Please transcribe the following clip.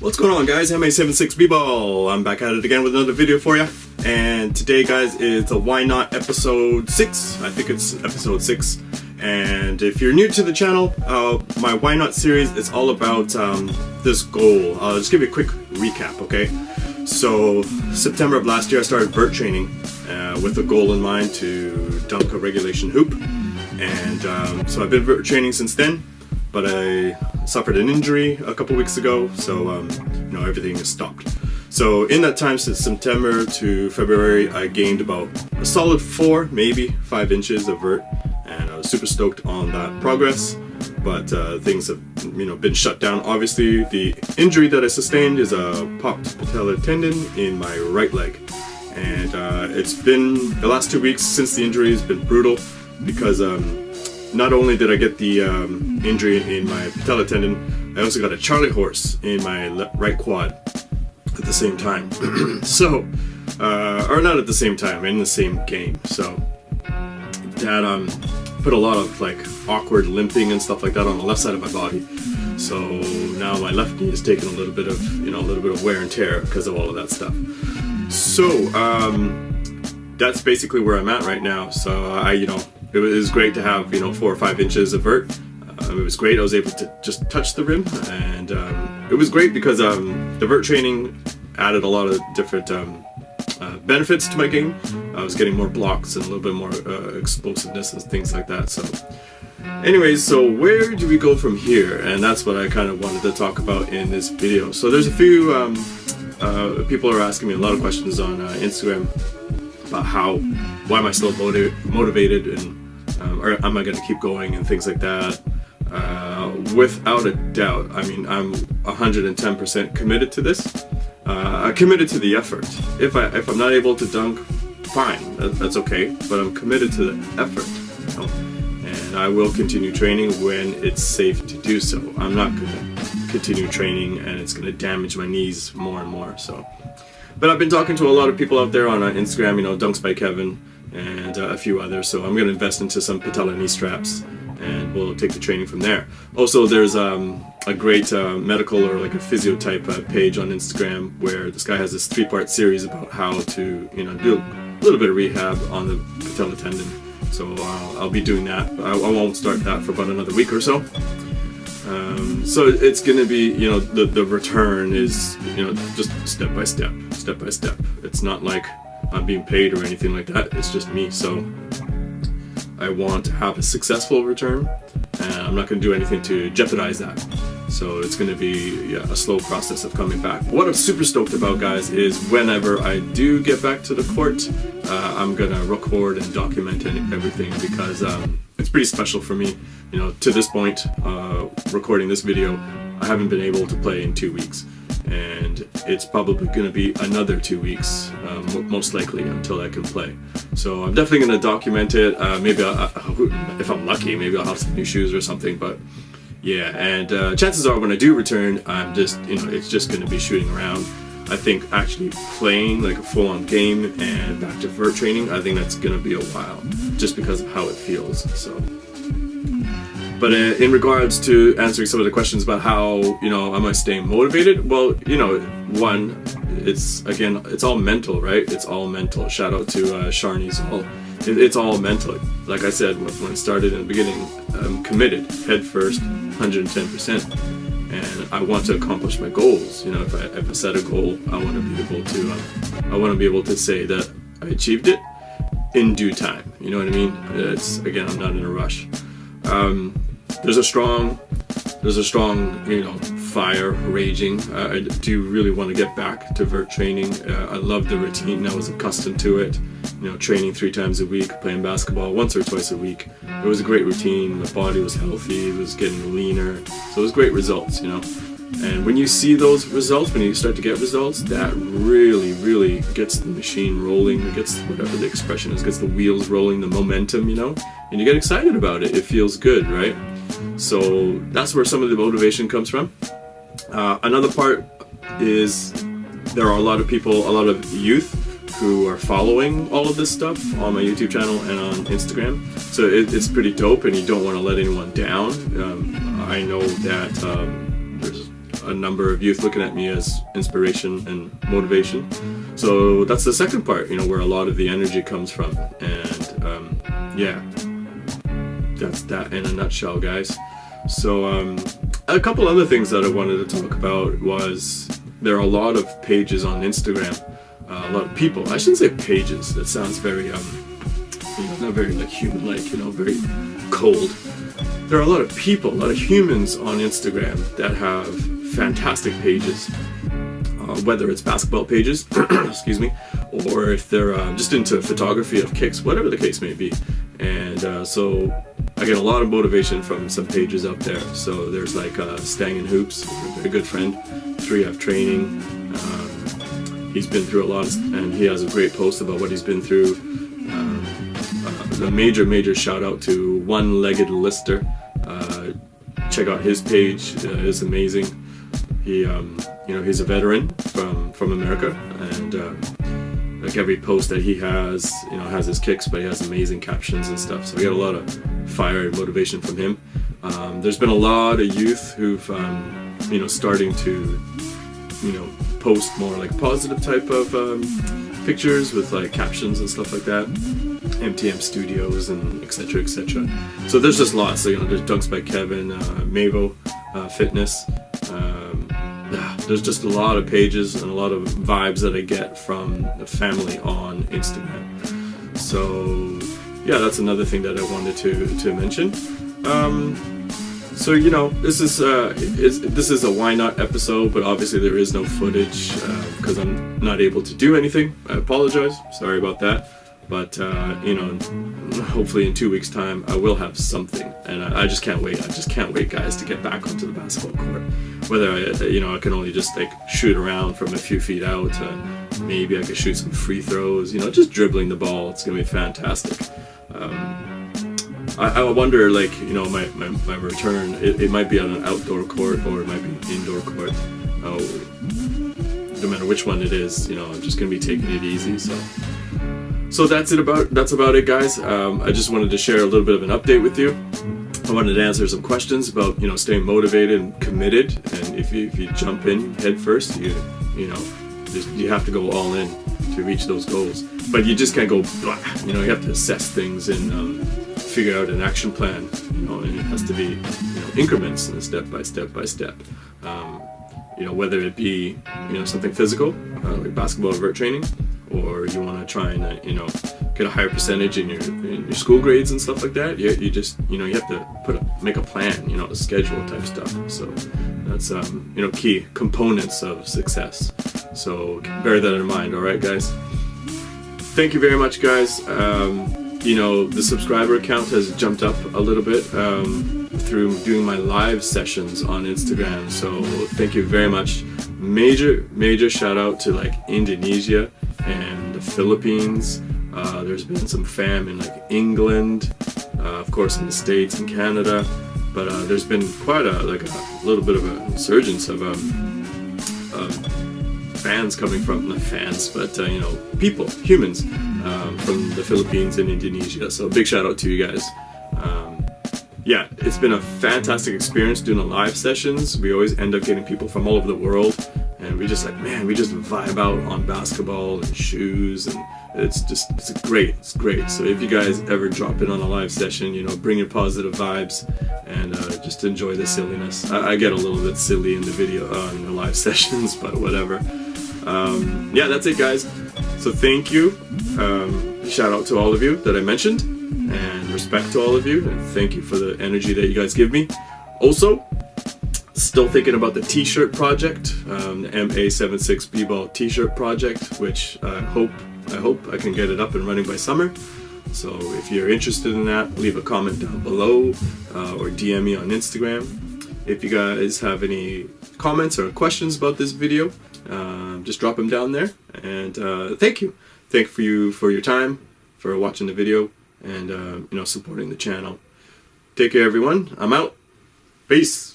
What's going on, guys? MA76B-Ball. I'm back at it again with another video for you. And today, guys, is a Why Not episode 6. I think it's episode 6. And if you're new to the channel, my Why Not series is all about this goal. I'll just give you a quick recap, okay? So, September of last year, I started vert training with a goal in mind to dunk a regulation hoop. And so I've been vert training since then. But I suffered an injury a couple weeks ago, so everything is stopped. So in that time, since September to February, I gained about a solid 4, maybe 5 inches of vert, and I was super stoked on that progress. But things have been shut down. Obviously, the injury that I sustained is a popped patellar tendon in my right leg, and it's been the last 2 weeks since the injury has been brutal because. Not only did I get the injury in my patellar tendon, I also got a Charlie horse in my right quad at the same time. So, or not at the same time, in the same game. So that put a lot of like awkward limping and stuff like that on the left side of my body. So now my left knee is taking a little bit of wear and tear because of all of that stuff. So that's basically where I'm at right now. So it was great to have 4 or 5 inches of vert. It was great. I was able to just touch the rim, and it was great because the vert training added a lot of different benefits to my game. I was getting more blocks and a little bit more explosiveness and things like that. So anyways, so where do we go from here? And that's what I kind of wanted to talk about in this video. So there's a few people are asking me a lot of questions on Instagram about why am I still motivated and or am I going to keep going and things like that. Without a doubt, I mean, I'm 110% committed to this. Committed to the effort. If I'm not able to dunk, fine, that's okay. But I'm committed to the effort, and I will continue training when it's safe to do so. I'm not going to continue training and it's going to damage my knees more and more. So, but I've been talking to a lot of people out there on Instagram, Dunks by Kevin, and a few others. So I'm going to invest into some patella knee straps, and we'll take the training from there. Also, there's a great medical or like a physio type page on Instagram where this guy has this 3-part series about how to do a little bit of rehab on the patella tendon. So I'll be doing that. I won't start that for about another week or so. So it's going to be, the return is, just step by step. It's not like I'm being paid or anything like that. It's just me. So I want to have a successful return, and I'm not going to do anything to jeopardize that. So it's going to be a slow process of coming back. What I'm super stoked about, guys, is whenever I do get back to the court, I'm going to record and document everything because it's pretty special for me. To this point, recording this video, I haven't been able to play in 2 weeks. And it's probably going to be another 2 weeks, most likely, until I can play. So I'm definitely going to document it. Maybe if I'm lucky, maybe I'll have some new shoes or something. But yeah, and chances are when I do return, I'm just, it's just going to be shooting around. I think actually playing like a full-on game and back to vert training, I think that's going to be a while, just because of how it feels. So. But in regards to answering some of the questions about how, am I staying motivated? Well, one, it's all mental, right? It's all mental. Shout out to Sharnies. It's all mental. Like I said, when it started in the beginning, I'm committed, head first, 110%. And I want to accomplish my goals. If I set a goal, I want to be able to say that I achieved it in due time. You know what I mean? I'm not in a rush. There's a strong, fire raging. I do really want to get back to vert training. I love the routine. I was accustomed to it. Training 3 times a week, playing basketball once or twice a week. It was a great routine. My body was healthy. It was getting leaner. So it was great results, And when you see those results, when you start to get results, that really, really gets the machine rolling. It gets whatever the expression is, gets the wheels rolling, the momentum, and you get excited about it. It feels good, right? So that's where some of the motivation comes from. Another part is there are a lot of people, a lot of youth who are following all of this stuff on my YouTube channel and on Instagram. So it's pretty dope, and you don't want to let anyone down. I know that there's a number of youth looking at me as inspiration and motivation. So that's the second part, you know, where a lot of the energy comes from. And yeah, that's that in a nutshell, guys. So a couple other things that I wanted to talk about was there are a lot of pages on Instagram, a lot of people. I shouldn't say pages. That sounds very, you know, not very like human-like, you know, very cold. There are a lot of people, a lot of humans on Instagram that have fantastic pages, whether it's basketball pages, excuse me, or if they're just into photography of kicks, whatever the case may be. And so I get a lot of motivation from some pages out there. So there's like Stang and Hoops, a very good friend, 3F Training. He's been through a lot, and he has a great post about what he's been through. A major shout out to One Legged Lister. Check out his page; it's amazing. He, you know, he's a veteran from America, and like every post that he has, you know, has his kicks, but he has amazing captions and stuff. So I get a lot of fire and motivation from him. There's been a lot of youth who've, you know, starting to, you know, post more like positive type of pictures with like captions and stuff like that. MTM Studios and etc. So there's just lots. So, you know, there's Dunks by Kevin, Mavo Fitness. There's just a lot of pages and a lot of vibes that I get from the family on Instagram. So yeah, that's another thing that I wanted to mention. So, you know, this is a why not episode, but obviously there is no footage because I'm not able to do anything. I apologize. Sorry about that. But you know, hopefully in 2 weeks' time I will have something, and I just can't wait. I just can't wait, guys, to get back onto the basketball court. Whether I can only just like shoot around from a few feet out, maybe I could shoot some free throws. You know, just dribbling the ball. It's gonna be fantastic. I wonder, like, you know, my return. It might be on an outdoor court or it might be an indoor court. No matter which one it is, you know, I'm just gonna be taking it easy. So that's about it, guys. I just wanted to share a little bit of an update with you. I wanted to answer some questions about, you know, staying motivated and committed. And if you jump in head first, you have to go all in to reach those goals. But you just can't go blah. You know, you have to assess things and figure out an action plan. You know, and it has to be, you know, increments and step by step. You know, whether it be, you know, something physical like basketball or vert training, or you want to try and you know, get a higher percentage in your school grades and stuff like that. You just, you know, you have to make a plan, you know, a schedule type stuff. So that's you know, key components of success. So bear that in mind. All right, guys. Thank you very much, guys. You know, the subscriber count has jumped up a little bit through doing my live sessions on Instagram. So thank you very much. Major shout out to like Indonesia and the Philippines. There's been some fam in like England, of course in the States and Canada, but there's been quite a little bit of a resurgence of fans coming from, not fans, but you know, people, humans from the Philippines and Indonesia. So big shout out to you guys. Yeah, it's been a fantastic experience doing the live sessions. We always end up getting people from all over the world, and we just vibe out on basketball and shoes, and it's great. So if you guys ever drop in on a live session, you know, bring your positive vibes and just enjoy the silliness. I get a little bit silly in the video in the live sessions, but whatever. Yeah, that's it, guys. So thank you. Shout out to all of you that I mentioned, and respect to all of you, and thank you for the energy that you guys give me. Also, still thinking about the t-shirt project, the MA76 B-Ball t-shirt project, which I hope I can get it up and running by summer. So if you're interested in that, leave a comment down below or DM me on Instagram. If you guys have any comments or questions about this video, just drop them down there. And thank you for your time, for watching the video, and you know, supporting the channel. Take care, everyone. I'm out. Peace.